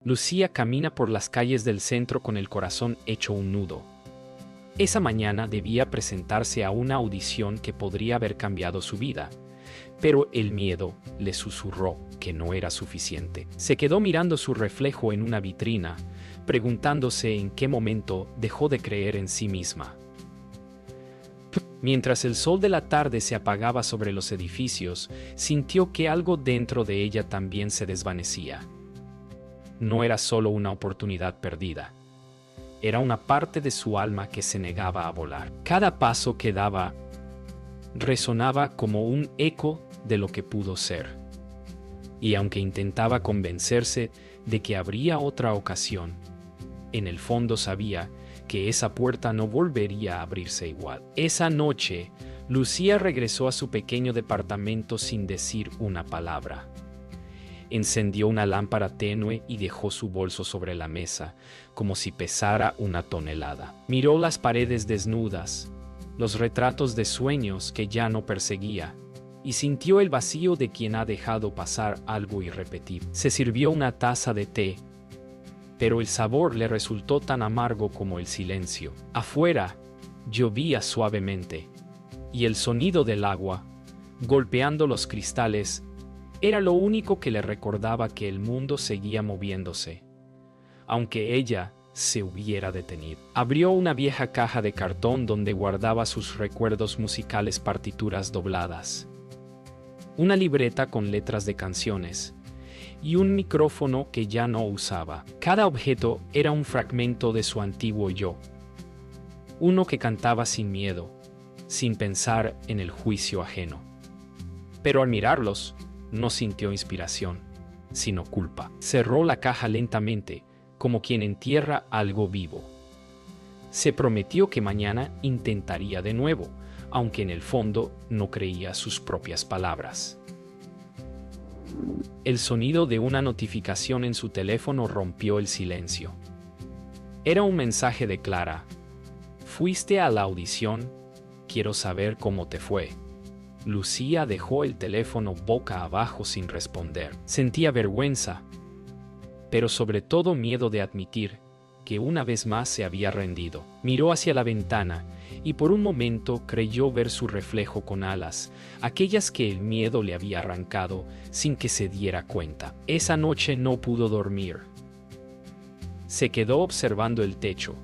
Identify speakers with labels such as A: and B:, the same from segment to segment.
A: Lucía camina por las calles del centro con el corazón hecho un nudo. Esa mañana debía presentarse a una audición que podría haber cambiado su vida, pero el miedo le susurró que no era suficiente. Se quedó mirando su reflejo en una vitrina, preguntándose en qué momento dejó de creer en sí misma. Mientras el sol de la tarde se apagaba sobre los edificios, sintió que algo dentro de ella también se desvanecía. No era solo una oportunidad perdida. Era una parte de su alma que se negaba a volar. Cada paso que daba resonaba como un eco de lo que pudo ser. Y aunque intentaba convencerse de que habría otra ocasión, en el fondo sabía que esa puerta no volvería a abrirse igual. Esa noche, Lucía regresó a su pequeño departamento sin decir una palabra. Encendió una lámpara tenue y dejó su bolso sobre la mesa, como si pesara una tonelada. Miró las paredes desnudas, los retratos de sueños que ya no perseguía, y sintió el vacío de quien ha dejado pasar algo irrepetible. Se sirvió una taza de té, pero el sabor le resultó tan amargo como el silencio. Afuera, llovía suavemente, y el sonido del agua, golpeando los cristales, era lo único que le recordaba que el mundo seguía moviéndose, aunque ella se hubiera detenido. Abrió una vieja caja de cartón donde guardaba sus recuerdos musicales, partituras dobladas, una libreta con letras de canciones y un micrófono que ya no usaba. Cada objeto era un fragmento de su antiguo yo, uno que cantaba sin miedo, sin pensar en el juicio ajeno. Pero al mirarlos, no sintió inspiración, sino culpa. Cerró la caja lentamente, como quien entierra algo vivo. Se prometió que mañana intentaría de nuevo, aunque en el fondo no creía sus propias palabras. El sonido de una notificación en su teléfono rompió el silencio. Era un mensaje de Clara. ¿Fuiste a la audición? Quiero saber cómo te fue. Lucía dejó el teléfono boca abajo sin responder. Sentía vergüenza, pero sobre todo miedo de admitir que una vez más se había rendido. Miró hacia la ventana y por un momento creyó ver su reflejo con alas, aquellas que el miedo le había arrancado sin que se diera cuenta. Esa noche no pudo dormir. Se quedó observando el techo,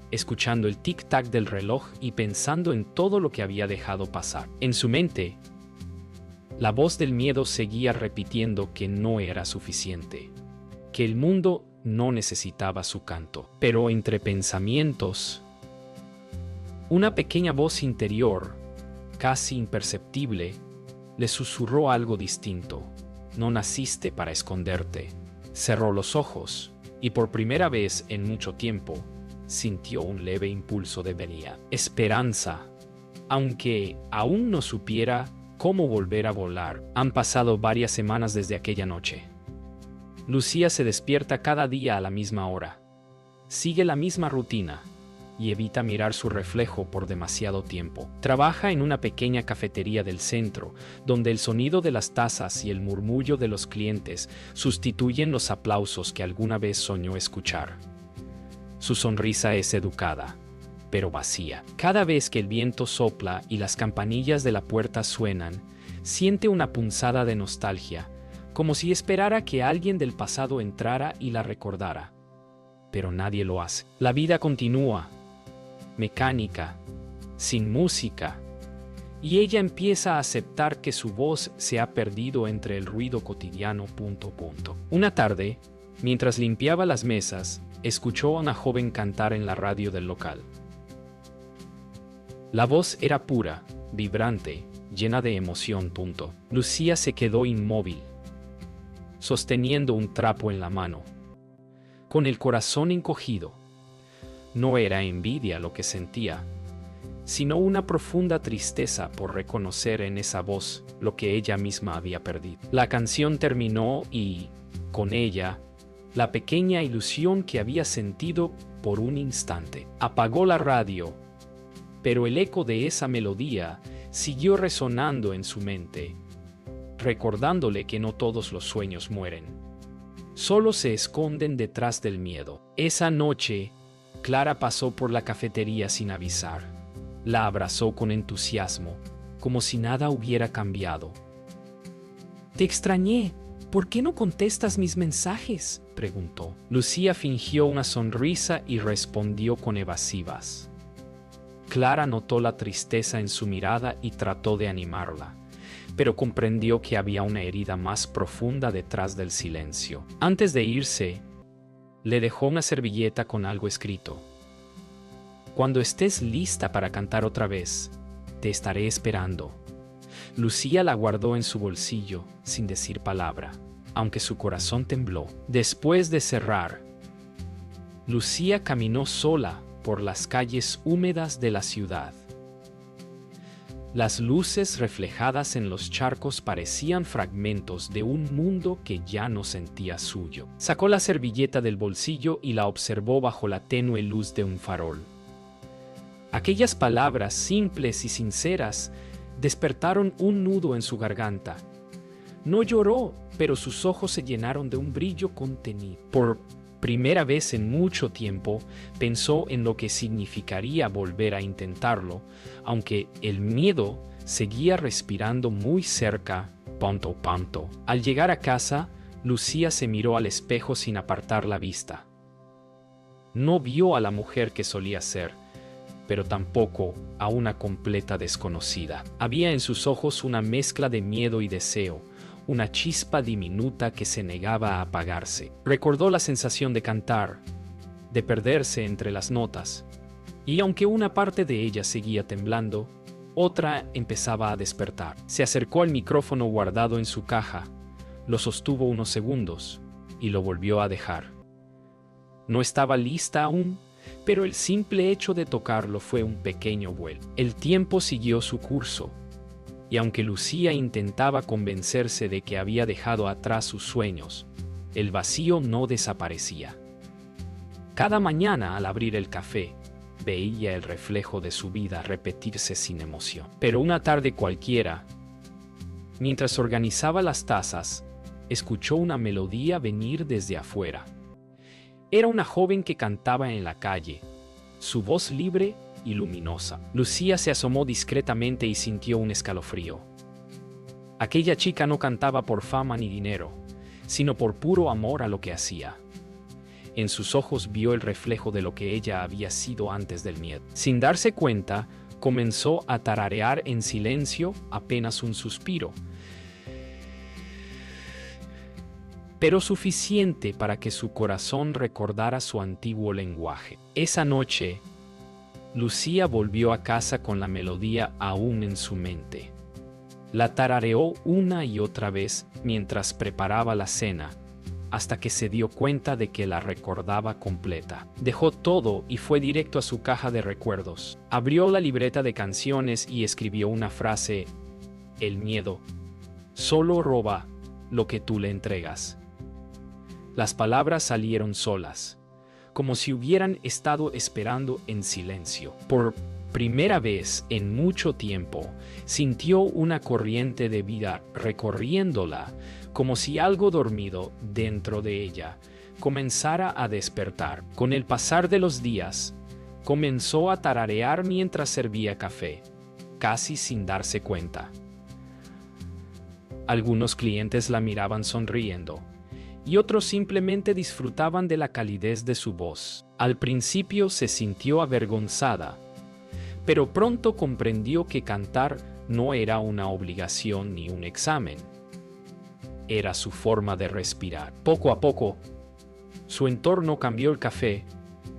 A: escuchando el tic-tac del reloj y pensando en todo lo que había dejado pasar. En su mente, la voz del miedo seguía repitiendo que no era suficiente, que el mundo no necesitaba su canto. Pero entre pensamientos, una pequeña voz interior, casi imperceptible, le susurró algo distinto. No naciste para esconderte. Cerró los ojos y por primera vez en mucho tiempo, sintió un leve impulso de venía esperanza, aunque aún no supiera cómo volver a volar. Han pasado varias semanas desde aquella noche. Lucía se despierta cada día a la misma hora, sigue la misma rutina y evita mirar su reflejo por demasiado tiempo. Trabaja en una pequeña cafetería del centro, donde el sonido de las tazas y el murmullo de los clientes sustituyen los aplausos que alguna vez soñó escuchar. Su sonrisa es educada, pero vacía. Cada vez que el viento sopla y las campanillas de la puerta suenan, siente una punzada de nostalgia, como si esperara que alguien del pasado entrara y la recordara. Pero nadie lo hace. La vida continúa, mecánica, sin música, y ella empieza a aceptar que su voz se ha perdido entre el ruido cotidiano. Una tarde, mientras limpiaba las mesas, escuchó a una joven cantar en la radio del local. La voz era pura, vibrante, llena de emoción. Lucía se quedó inmóvil, sosteniendo un trapo en la mano, con el corazón encogido. No era envidia lo que sentía, sino una profunda tristeza por reconocer en esa voz lo que ella misma había perdido. La canción terminó y, con ella, la pequeña ilusión que había sentido por un instante. Apagó la radio, pero el eco de esa melodía siguió resonando en su mente, recordándole que no todos los sueños mueren. Solo se esconden detrás del miedo. Esa noche, Clara pasó por la cafetería sin avisar. La abrazó con entusiasmo, como si nada hubiera cambiado. «Te extrañé. ¿Por qué no contestas mis mensajes?», preguntó. Lucía fingió una sonrisa y respondió con evasivas. Clara notó la tristeza en su mirada y trató de animarla, pero comprendió que había una herida más profunda detrás del silencio. Antes de irse, le dejó una servilleta con algo escrito. «Cuando estés lista para cantar otra vez, te estaré esperando». Lucía la guardó en su bolsillo, sin decir palabra, aunque su corazón tembló. Después de cerrar, Lucía caminó sola por las calles húmedas de la ciudad. Las luces reflejadas en los charcos parecían fragmentos de un mundo que ya no sentía suyo. Sacó la servilleta del bolsillo y la observó bajo la tenue luz de un farol. Aquellas palabras simples y sinceras despertaron un nudo en su garganta. No lloró, pero sus ojos se llenaron de un brillo contenido. Por primera vez en mucho tiempo, pensó en lo que significaría volver a intentarlo, aunque el miedo seguía respirando muy cerca, punto a punto. Al llegar a casa, Lucía se miró al espejo sin apartar la vista. No vio a la mujer que solía ser, pero tampoco a una completa desconocida. Había en sus ojos una mezcla de miedo y deseo, una chispa diminuta que se negaba a apagarse. Recordó la sensación de cantar, de perderse entre las notas, y aunque una parte de ella seguía temblando, otra empezaba a despertar. Se acercó al micrófono guardado en su caja, lo sostuvo unos segundos y lo volvió a dejar. No estaba lista aún, pero el simple hecho de tocarlo fue un pequeño vuelo. El tiempo siguió su curso, y aunque Lucía intentaba convencerse de que había dejado atrás sus sueños, el vacío no desaparecía. Cada mañana al abrir el café, veía el reflejo de su vida repetirse sin emoción. Pero una tarde cualquiera, mientras organizaba las tazas, escuchó una melodía venir desde afuera. Era una joven que cantaba en la calle, su voz libre y luminosa. Lucía se asomó discretamente y sintió un escalofrío. Aquella chica no cantaba por fama ni dinero, sino por puro amor a lo que hacía. En sus ojos vio el reflejo de lo que ella había sido antes del miedo. Sin darse cuenta, comenzó a tararear en silencio apenas un suspiro, pero suficiente para que su corazón recordara su antiguo lenguaje. Esa noche, Lucía volvió a casa con la melodía aún en su mente. La tarareó una y otra vez mientras preparaba la cena, hasta que se dio cuenta de que la recordaba completa. Dejó todo y fue directo a su caja de recuerdos. Abrió la libreta de canciones y escribió una frase: «El miedo solo roba lo que tú le entregas». Las palabras salieron solas, como si hubieran estado esperando en silencio. Por primera vez en mucho tiempo, sintió una corriente de vida recorriéndola, como si algo dormido dentro de ella comenzara a despertar. Con el pasar de los días, comenzó a tararear mientras servía café, casi sin darse cuenta. Algunos clientes la miraban sonriendo, y otros simplemente disfrutaban de la calidez de su voz. Al principio se sintió avergonzada, pero pronto comprendió que cantar no era una obligación ni un examen. Era su forma de respirar. Poco a poco, su entorno cambió. El café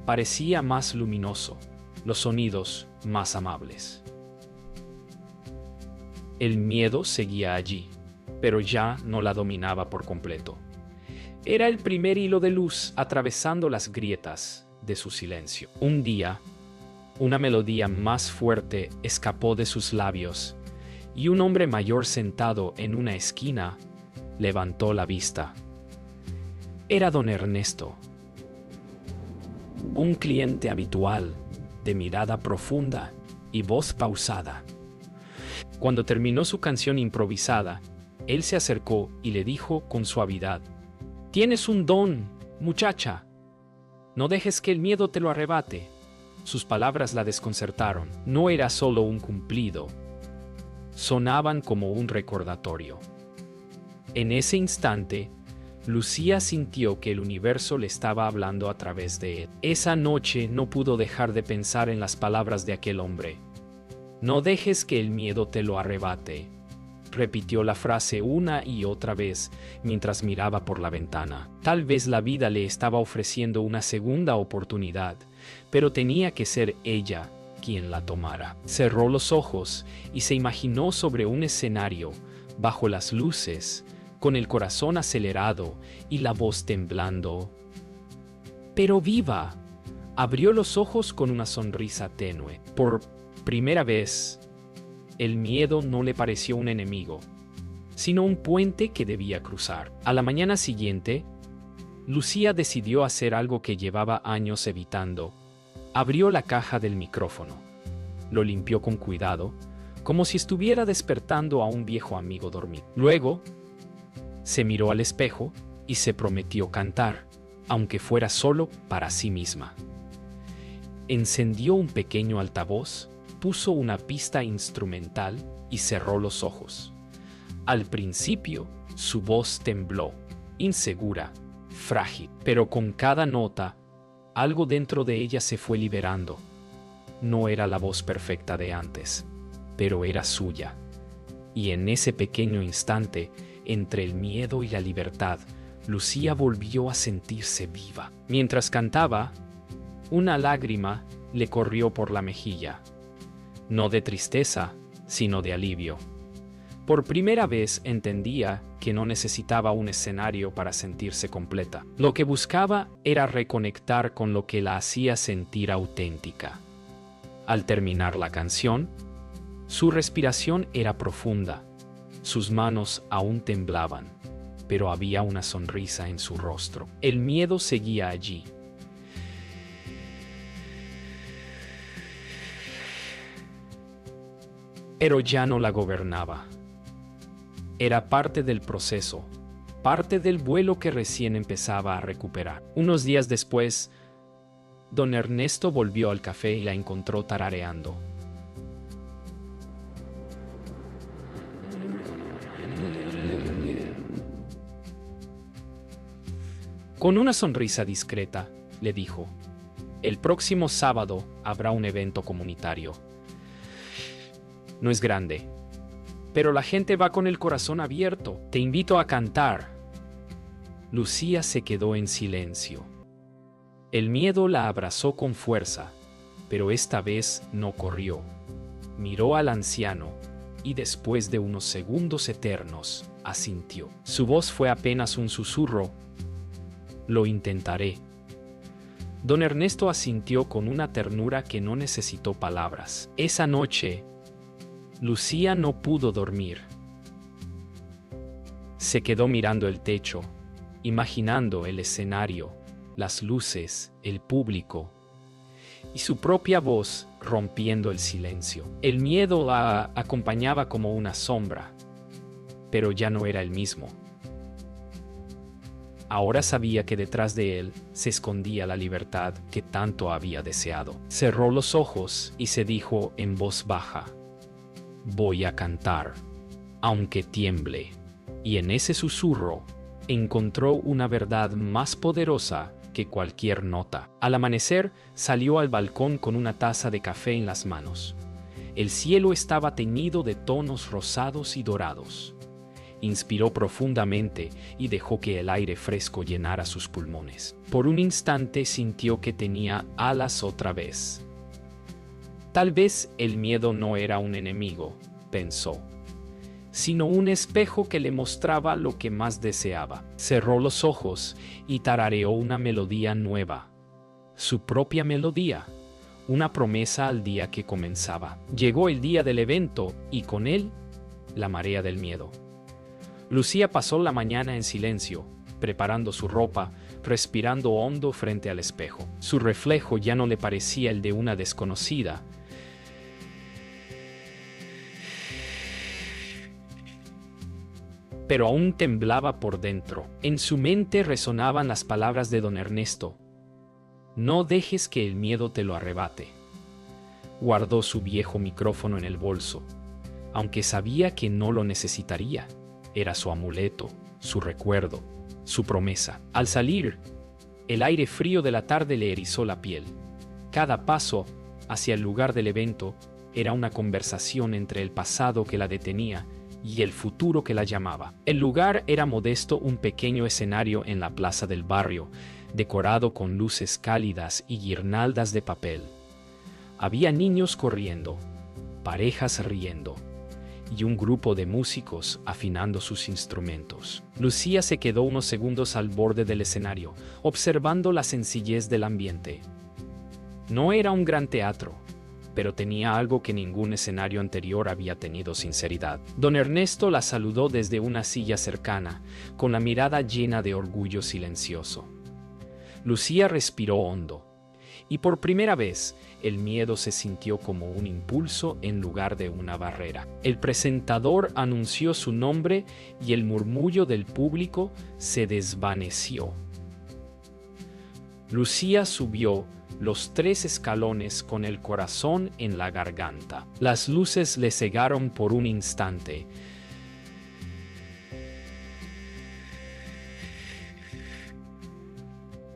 A: parecía más luminoso, los sonidos más amables. El miedo seguía allí, pero ya no la dominaba por completo. Era el primer hilo de luz atravesando las grietas de su silencio. Un día, una melodía más fuerte escapó de sus labios y un hombre mayor sentado en una esquina levantó la vista. Era don Ernesto, un cliente habitual, de mirada profunda y voz pausada. Cuando terminó su canción improvisada, él se acercó y le dijo con suavidad: Tienes un don, muchacha. No dejes que el miedo te lo arrebate. Sus palabras la desconcertaron. No era solo un cumplido. Sonaban como un recordatorio. En ese instante, Lucía sintió que el universo le estaba hablando a través de él. Esa noche no pudo dejar de pensar en las palabras de aquel hombre. No dejes que el miedo te lo arrebate. Repitió la frase una y otra vez mientras miraba por la ventana. Tal vez la vida le estaba ofreciendo una segunda oportunidad, pero tenía que ser ella quien la tomara. Cerró los ojos y se imaginó sobre un escenario, bajo las luces, con el corazón acelerado y la voz temblando. ¡Pero viva! Abrió los ojos con una sonrisa tenue. Por primera vez, el miedo no le pareció un enemigo, sino un puente que debía cruzar. A la mañana siguiente, Lucía decidió hacer algo que llevaba años evitando. Abrió la caja del micrófono. Lo limpió con cuidado, como si estuviera despertando a un viejo amigo dormido. Luego, se miró al espejo y se prometió cantar, aunque fuera solo para sí misma. Encendió un pequeño altavoz, puso una pista instrumental y cerró los ojos. Al principio, su voz tembló, insegura, frágil, pero con cada nota, algo dentro de ella se fue liberando. No era la voz perfecta de antes, pero era suya. Y en ese pequeño instante, entre el miedo y la libertad, Lucía volvió a sentirse viva. Mientras cantaba, una lágrima le corrió por la mejilla. No de tristeza, sino de alivio. Por primera vez entendía que no necesitaba un escenario para sentirse completa. Lo que buscaba era reconectar con lo que la hacía sentir auténtica. Al terminar la canción, su respiración era profunda. Sus manos aún temblaban, pero había una sonrisa en su rostro. El miedo seguía allí. Pero ya no la gobernaba. Era parte del proceso, parte del vuelo que recién empezaba a recuperar. Unos días después, don Ernesto volvió al café y la encontró tarareando. Con una sonrisa discreta, le dijo: «El próximo sábado habrá un evento comunitario. No es grande, pero la gente va con el corazón abierto. Te invito a cantar». Lucía se quedó en silencio. El miedo la abrazó con fuerza, pero esta vez no corrió. Miró al anciano y después de unos segundos eternos, asintió. Su voz fue apenas un susurro: «Lo intentaré». Don Ernesto asintió con una ternura que no necesitó palabras. Esa noche, Lucía no pudo dormir. Se quedó mirando el techo, imaginando el escenario, las luces, el público y su propia voz rompiendo el silencio. El miedo la acompañaba como una sombra, pero ya no era el mismo. Ahora sabía que detrás de él se escondía la libertad que tanto había deseado. Cerró los ojos y se dijo en voz baja: «Voy a cantar, aunque tiemble». Y en ese susurro encontró una verdad más poderosa que cualquier nota. Al amanecer salió al balcón con una taza de café en las manos. El cielo estaba teñido de tonos rosados y dorados. Inspiró profundamente y dejó que el aire fresco llenara sus pulmones. Por un instante sintió que tenía alas otra vez. Tal vez el miedo no era un enemigo, pensó, sino un espejo que le mostraba lo que más deseaba. Cerró los ojos y tarareó una melodía nueva. Su propia melodía, una promesa al día que comenzaba. Llegó el día del evento y con él, la marea del miedo. Lucía pasó la mañana en silencio, preparando su ropa, respirando hondo frente al espejo. Su reflejo ya no le parecía el de una desconocida, pero aún temblaba por dentro. En su mente resonaban las palabras de don Ernesto: no dejes que el miedo te lo arrebate. Guardó su viejo micrófono en el bolso, aunque sabía que no lo necesitaría. Era su amuleto, su recuerdo, su promesa. Al salir, el aire frío de la tarde le erizó la piel. Cada paso hacia el lugar del evento era una conversación entre el pasado que la detenía y el futuro que la llamaba. El lugar era modesto, un pequeño escenario en la plaza del barrio, decorado con luces cálidas y guirnaldas de papel. Había niños corriendo, parejas riendo y un grupo de músicos afinando sus instrumentos. Lucía se quedó unos segundos al borde del escenario, observando la sencillez del ambiente. No era un gran teatro, pero tenía algo que ningún escenario anterior había tenido: sinceridad. Don Ernesto la saludó desde una silla cercana, con la mirada llena de orgullo silencioso. Lucía respiró hondo, y por primera vez el miedo se sintió como un impulso en lugar de una barrera. El presentador anunció su nombre y el murmullo del público se desvaneció. Lucía subió los 3 escalones con el corazón en la garganta. Las luces le cegaron por un instante.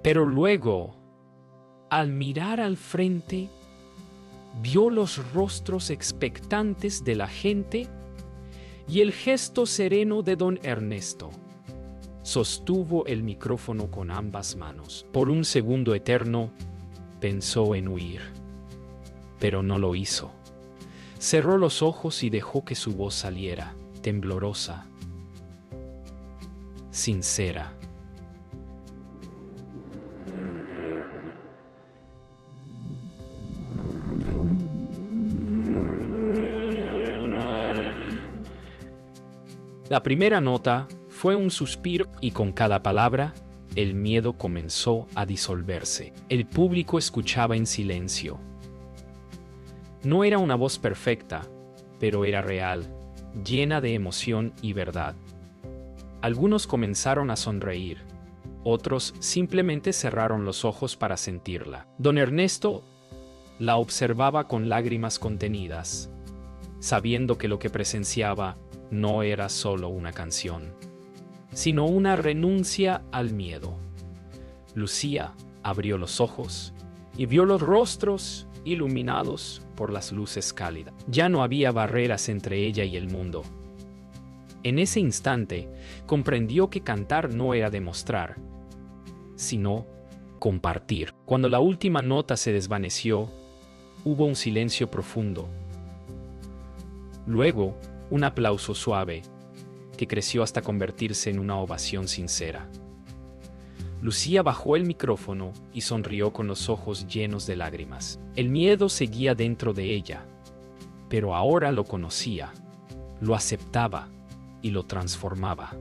A: Pero luego, al mirar al frente, vio los rostros expectantes de la gente y el gesto sereno de don Ernesto. Sostuvo el micrófono con ambas manos. Por un segundo eterno, pensó en huir, pero no lo hizo. Cerró los ojos y dejó que su voz saliera, temblorosa, sincera. La primera nota fue un suspiro y con cada palabra, el miedo comenzó a disolverse. El público escuchaba en silencio. No era una voz perfecta, pero era real, llena de emoción y verdad. Algunos comenzaron a sonreír, otros simplemente cerraron los ojos para sentirla. Don Ernesto la observaba con lágrimas contenidas, sabiendo que lo que presenciaba no era solo una canción, sino una renuncia al miedo. Lucía abrió los ojos y vio los rostros iluminados por las luces cálidas. Ya no había barreras entre ella y el mundo. En ese instante, comprendió que cantar no era demostrar, sino compartir. Cuando la última nota se desvaneció, hubo un silencio profundo. Luego, un aplauso suave, que creció hasta convertirse en una ovación sincera. Lucía bajó el micrófono y sonrió con los ojos llenos de lágrimas. El miedo seguía dentro de ella, pero ahora lo conocía, lo aceptaba y lo transformaba.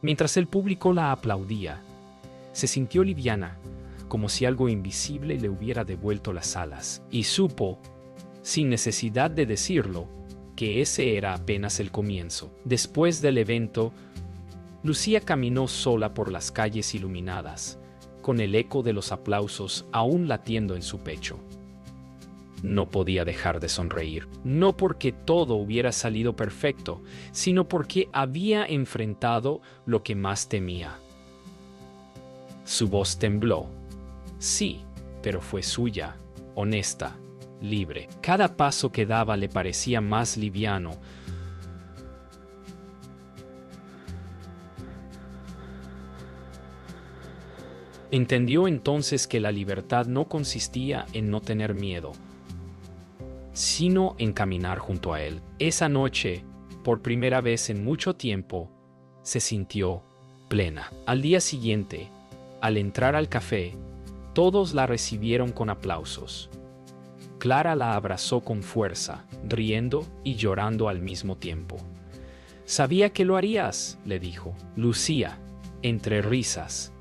A: Mientras el público la aplaudía, se sintió liviana, como si algo invisible le hubiera devuelto las alas, y supo, sin necesidad de decirlo, que ese era apenas el comienzo. Después del evento, Lucía caminó sola por las calles iluminadas, con el eco de los aplausos aún latiendo en su pecho. No podía dejar de sonreír, no porque todo hubiera salido perfecto, sino porque había enfrentado lo que más temía. Su voz tembló. Sí, pero fue suya, honesta, libre. Cada paso que daba le parecía más liviano. Entendió entonces que la libertad no consistía en no tener miedo, sino en caminar junto a él. Esa noche, por primera vez en mucho tiempo, se sintió plena. Al día siguiente, al entrar al café, todos la recibieron con aplausos. Clara la abrazó con fuerza, riendo y llorando al mismo tiempo. «Sabía que lo harías», le dijo. Lucía, entre risas,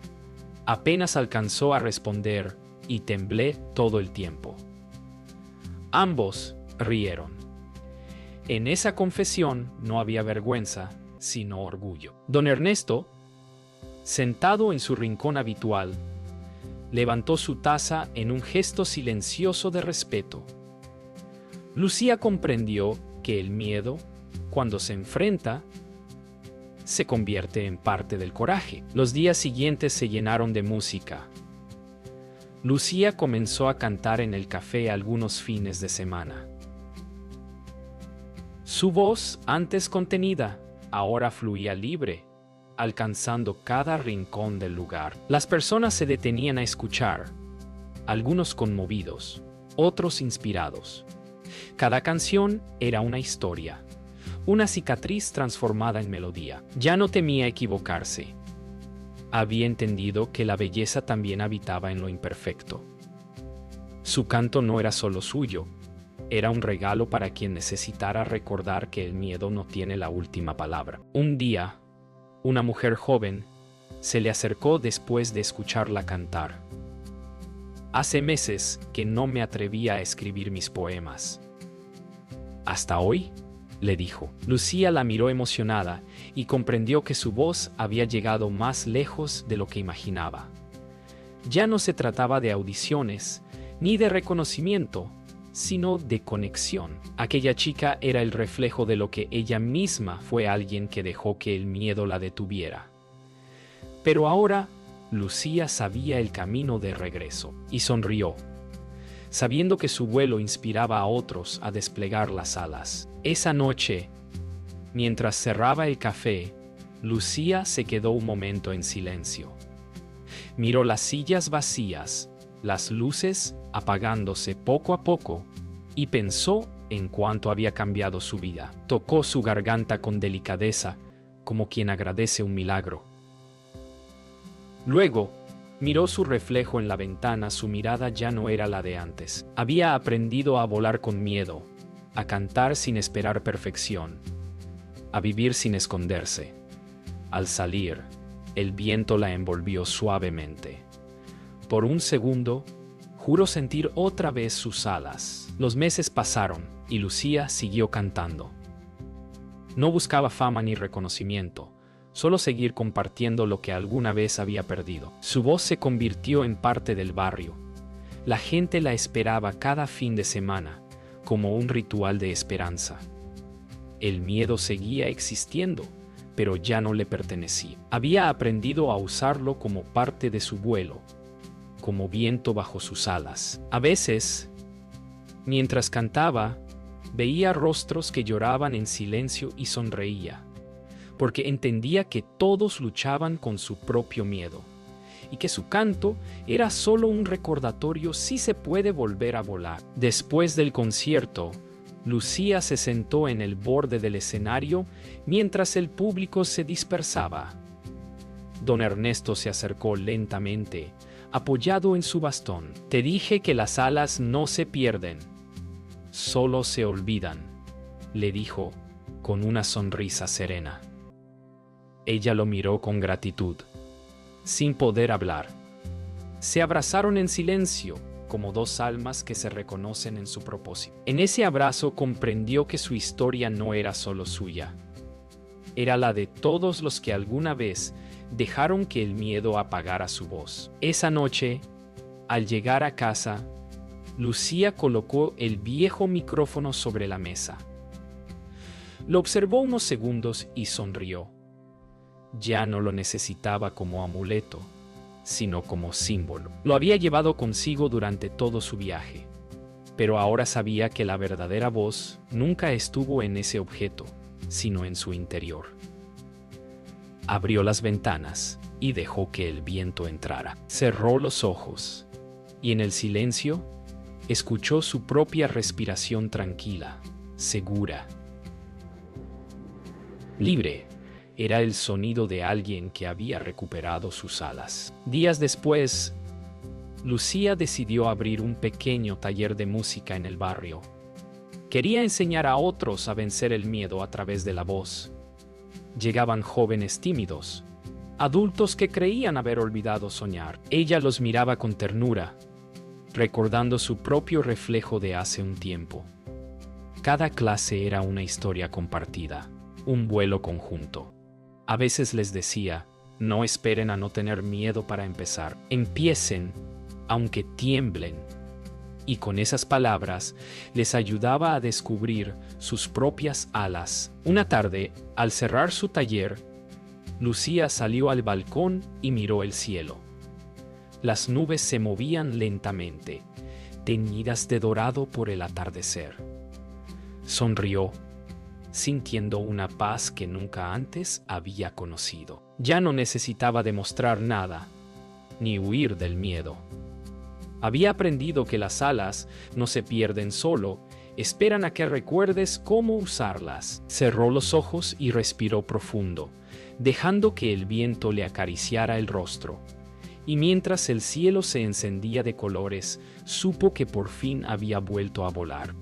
A: apenas alcanzó a responder y temblé todo el tiempo. Ambos rieron. En esa confesión no había vergüenza, sino orgullo. Don Ernesto, sentado en su rincón habitual, levantó su taza en un gesto silencioso de respeto. Lucía comprendió que el miedo, cuando se enfrenta, se convierte en parte del coraje. Los días siguientes se llenaron de música. Lucía comenzó a cantar en el café algunos fines de semana. Su voz, antes contenida, ahora fluía libre, alcanzando cada rincón del lugar. Las personas se detenían a escuchar, algunos conmovidos, otros inspirados. Cada canción era una historia, una cicatriz transformada en melodía. Ya no temía equivocarse. Había entendido que la belleza también habitaba en lo imperfecto. Su canto no era solo suyo, era un regalo para quien necesitara recordar que el miedo no tiene la última palabra. Un día, una mujer joven se le acercó después de escucharla cantar. Hace meses que no me atrevía a escribir mis poemas. ¿Hasta hoy?, le dijo. Lucía la miró emocionada y comprendió que su voz había llegado más lejos de lo que imaginaba. Ya no se trataba de audiciones ni de reconocimiento, sino de conexión. Aquella chica era el reflejo de lo que ella misma fue, alguien que dejó que el miedo la detuviera. Pero ahora, Lucía sabía el camino de regreso y sonrió, sabiendo que su vuelo inspiraba a otros a desplegar las alas. Esa noche, mientras cerraba el café, Lucía se quedó un momento en silencio. Miró las sillas vacías, las luces apagándose poco a poco, y pensó en cuánto había cambiado su vida. Tocó su garganta con delicadeza, como quien agradece un milagro. Luego, miró su reflejo en la ventana. Su mirada ya no era la de antes. Había aprendido a volar con miedo, a cantar sin esperar perfección, a vivir sin esconderse. Al salir, el viento la envolvió suavemente. Por un segundo, juró sentir otra vez sus alas. Los meses pasaron y Lucía siguió cantando. No buscaba fama ni reconocimiento, solo seguir compartiendo lo que alguna vez había perdido. Su voz se convirtió en parte del barrio. La gente la esperaba cada fin de semana, como un ritual de esperanza. El miedo seguía existiendo, pero ya no le pertenecía. Había aprendido a usarlo como parte de su vuelo, como viento bajo sus alas. A veces, mientras cantaba, veía rostros que lloraban en silencio y sonreía, porque entendía que todos luchaban con su propio miedo, y que su canto era solo un recordatorio: sí se puede volver a volar. Después del concierto, Lucía se sentó en el borde del escenario mientras el público se dispersaba. Don Ernesto se acercó lentamente, apoyado en su bastón. «Te dije que las alas no se pierden, solo se olvidan», le dijo, con una sonrisa serena. Ella lo miró con gratitud, sin poder hablar. Se abrazaron en silencio, como dos almas que se reconocen en su propósito. En ese abrazo comprendió que su historia no era solo suya. Era la de todos los que alguna vez dejaron que el miedo apagara su voz. Esa noche, al llegar a casa, Lucía colocó el viejo micrófono sobre la mesa. Lo observó unos segundos y sonrió. Ya no lo necesitaba como amuleto, sino como símbolo. Lo había llevado consigo durante todo su viaje, pero ahora sabía que la verdadera voz nunca estuvo en ese objeto, sino en su interior. Abrió las ventanas y dejó que el viento entrara. Cerró los ojos y en el silencio escuchó su propia respiración tranquila, segura. Libre. Era el sonido de alguien que había recuperado sus alas. Días después, Lucía decidió abrir un pequeño taller de música en el barrio. Quería enseñar a otros a vencer el miedo a través de la voz. Llegaban jóvenes tímidos, adultos que creían haber olvidado soñar. Ella los miraba con ternura, recordando su propio reflejo de hace un tiempo. Cada clase era una historia compartida, un vuelo conjunto. A veces les decía, no esperen a no tener miedo para empezar. Empiecen, aunque tiemblen. Y con esas palabras les ayudaba a descubrir sus propias alas. Una tarde, al cerrar su taller, Lucía salió al balcón y miró el cielo. Las nubes se movían lentamente, teñidas de dorado por el atardecer. Sonrió, sintiendo una paz que nunca antes había conocido. Ya no necesitaba demostrar nada, ni huir del miedo. Había aprendido que las alas no se pierden solo, esperan a que recuerdes cómo usarlas. Cerró los ojos y respiró profundo, dejando que el viento le acariciara el rostro. Y mientras el cielo se encendía de colores, supo que por fin había vuelto a volar.